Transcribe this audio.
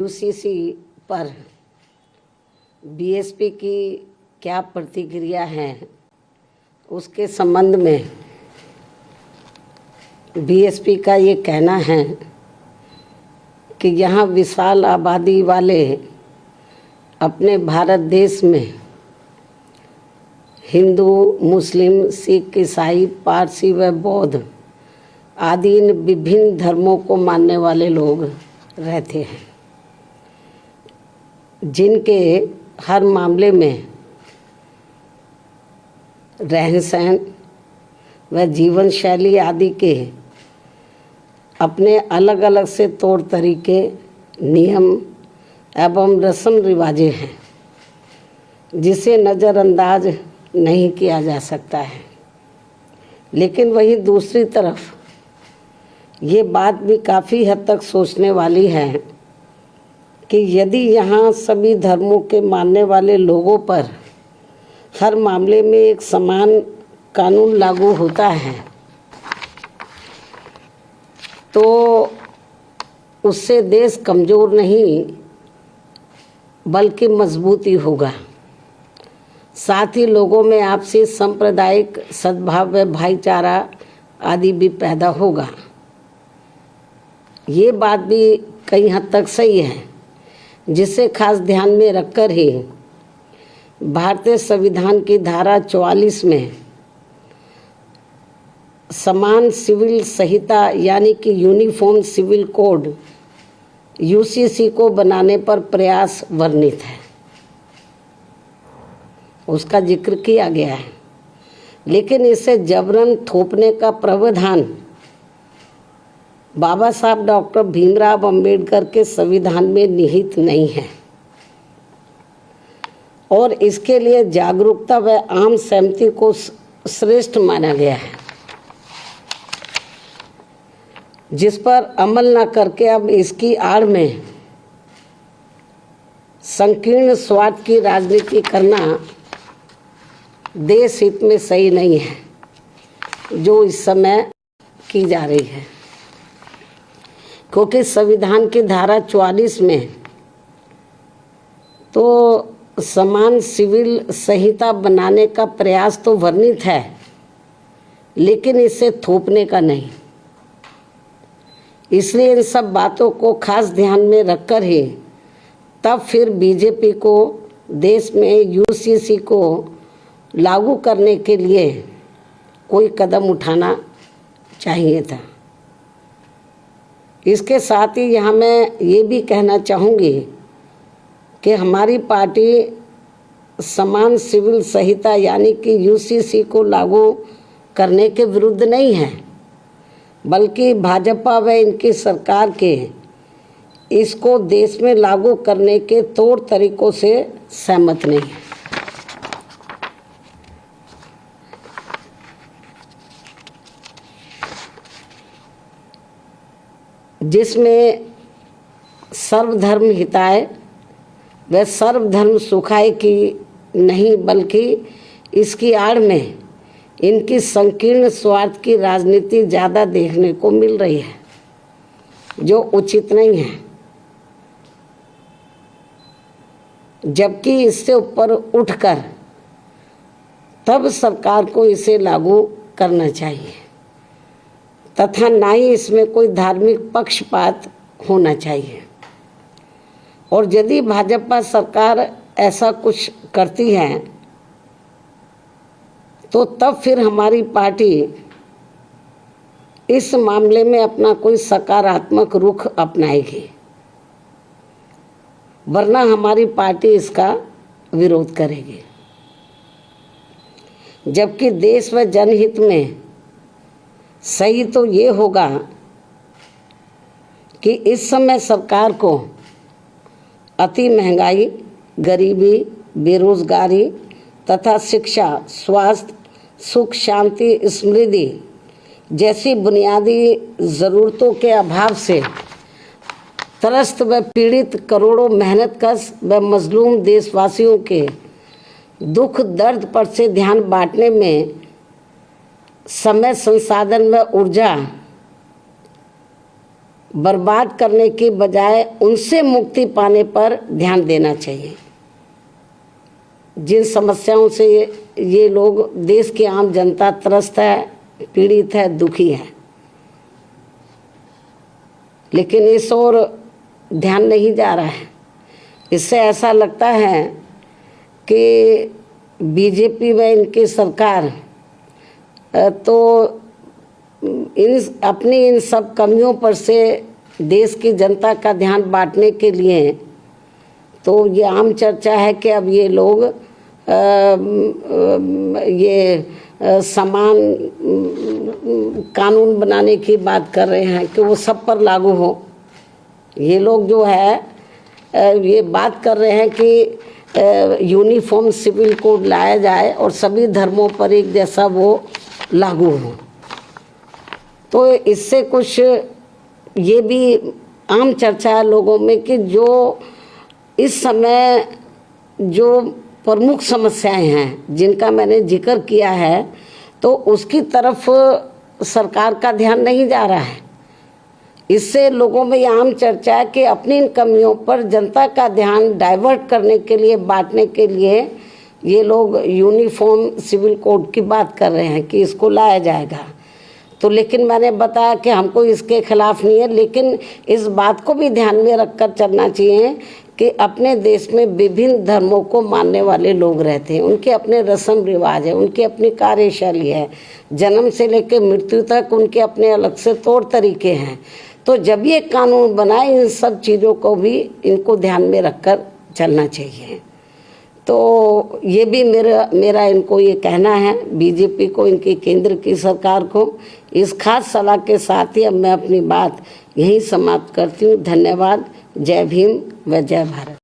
UCC पर BSP की क्या प्रतिक्रिया है, उसके संबंध में बीएसपी का ये कहना है कि यहाँ विशाल आबादी वाले अपने भारत देश में हिंदू, मुस्लिम, सिख, ईसाई, पारसी व बौद्ध आदि इन विभिन्न धर्मों को मानने वाले लोग रहते हैं, जिनके हर मामले में रहन सहन व जीवन शैली आदि के अपने अलग अलग से तौर तरीके, नियम एवं रस्म रिवाजें हैं, जिसे नज़रअंदाज नहीं किया जा सकता है। लेकिन वहीं दूसरी तरफ ये बात भी काफ़ी हद तक सोचने वाली है कि यदि यहाँ सभी धर्मों के मानने वाले लोगों पर हर मामले में एक समान कानून लागू होता है तो उससे देश कमज़ोर नहीं बल्कि मजबूत ही होगा। साथ ही लोगों में आपसी सांप्रदायिक सद्भाव व भाईचारा आदि भी पैदा होगा। ये बात भी कई हद तक सही है, जिसे खास ध्यान में रखकर ही भारतीय संविधान की धारा 44 में समान सिविल संहिता यानी कि यूनिफॉर्म सिविल कोड यूसीसी को बनाने पर प्रयास वर्णित है, उसका जिक्र किया गया है। लेकिन इसे जबरन थोपने का प्रावधान बाबा साहब डॉक्टर भीमराव अंबेडकर के संविधान में निहित नहीं है और इसके लिए जागरूकता व आम सहमति को श्रेष्ठ माना गया है, जिस पर अमल न करके अब इसकी आड़ में संकीर्ण स्वार्थ की राजनीति करना देश हित में सही नहीं है, जो इस समय की जा रही है। क्योंकि संविधान की धारा 44 में तो समान सिविल संहिता बनाने का प्रयास तो वर्णित है, लेकिन इसे थोपने का नहीं। इसलिए इन सब बातों को खास ध्यान में रखकर ही तब फिर बीजेपी को देश में यूसीसी को लागू करने के लिए कोई कदम उठाना चाहिए था। इसके साथ ही यहाँ मैं ये भी कहना चाहूँगी कि हमारी पार्टी समान सिविल संहिता यानी कि यूसीसी को लागू करने के विरुद्ध नहीं है, बल्कि भाजपा व इनकी सरकार के इसको देश में लागू करने के तौर तरीकों से सहमत नहीं है। जिसमें सर्वधर्म हिताय व सर्वधर्म सुखाय की नहीं, बल्कि इसकी आड़ में इनकी संकीर्ण स्वार्थ की राजनीति ज़्यादा देखने को मिल रही है, जो उचित नहीं है। जबकि इससे ऊपर उठकर तब सरकार को इसे लागू करना चाहिए तथा ना ही इसमें कोई धार्मिक पक्षपात होना चाहिए। और यदि भाजपा सरकार ऐसा कुछ करती है तो तब फिर हमारी पार्टी इस मामले में अपना कोई सकारात्मक रुख अपनाएगी, वरना हमारी पार्टी इसका विरोध करेगी। जबकि देश व जनहित में सही तो ये होगा कि इस समय सरकार को अति महंगाई, गरीबी, बेरोजगारी तथा शिक्षा, स्वास्थ्य, सुख, शांति, समृद्धि जैसी बुनियादी ज़रूरतों के अभाव से त्रस्त व पीड़ित करोड़ों मेहनतकश व मजलूम देशवासियों के दुख दर्द पर से ध्यान बांटने में समय, संसाधन व ऊर्जा बर्बाद करने की बजाय उनसे मुक्ति पाने पर ध्यान देना चाहिए। जिन समस्याओं से ये लोग, देश की आम जनता त्रस्त है, पीड़ित है, दुखी है, लेकिन इस ओर ध्यान नहीं जा रहा है। इससे ऐसा लगता है कि बीजेपी व इनकी सरकार तो इन सब कमियों पर से देश की जनता का ध्यान बांटने के लिए तो ये आम चर्चा है कि अब ये लोग समान कानून बनाने की बात कर रहे हैं कि वो सब पर लागू हो। ये लोग जो है ये बात कर रहे हैं कि यूनिफॉर्म सिविल कोड लाया जाए और सभी धर्मों पर एक जैसा वो लागू हो। तो इससे कुछ ये भी आम चर्चा है लोगों में कि जो इस समय जो प्रमुख समस्याएं हैं जिनका मैंने जिक्र किया है, तो उसकी तरफ सरकार का ध्यान नहीं जा रहा है। इससे लोगों में ये आम चर्चा है कि अपनी इन कमियों पर जनता का ध्यान डाइवर्ट करने के लिए, बांटने के लिए ये लोग यूनिफॉर्म सिविल कोड की बात कर रहे हैं कि इसको लाया जाएगा। तो लेकिन मैंने बताया कि हमको इसके खिलाफ नहीं है, लेकिन इस बात को भी ध्यान में रखकर चलना चाहिए कि अपने देश में विभिन्न धर्मों को मानने वाले लोग रहते हैं, उनके अपने रस्म रिवाज है, उनकी अपनी कार्यशैली है, जन्म से लेकर मृत्यु तक उनके अपने अलग से तौर तरीके हैं। तो जब ये कानून बनाए, इन सब चीज़ों को भी इनको ध्यान में रखकर चलना चाहिए। तो ये भी मेरा इनको ये कहना है, बीजेपी को, इनकी केंद्र की सरकार को। इस खास सलाह के साथ ही अब मैं अपनी बात यहीं समाप्त करती हूँ। धन्यवाद। जय भीम व जय भारत।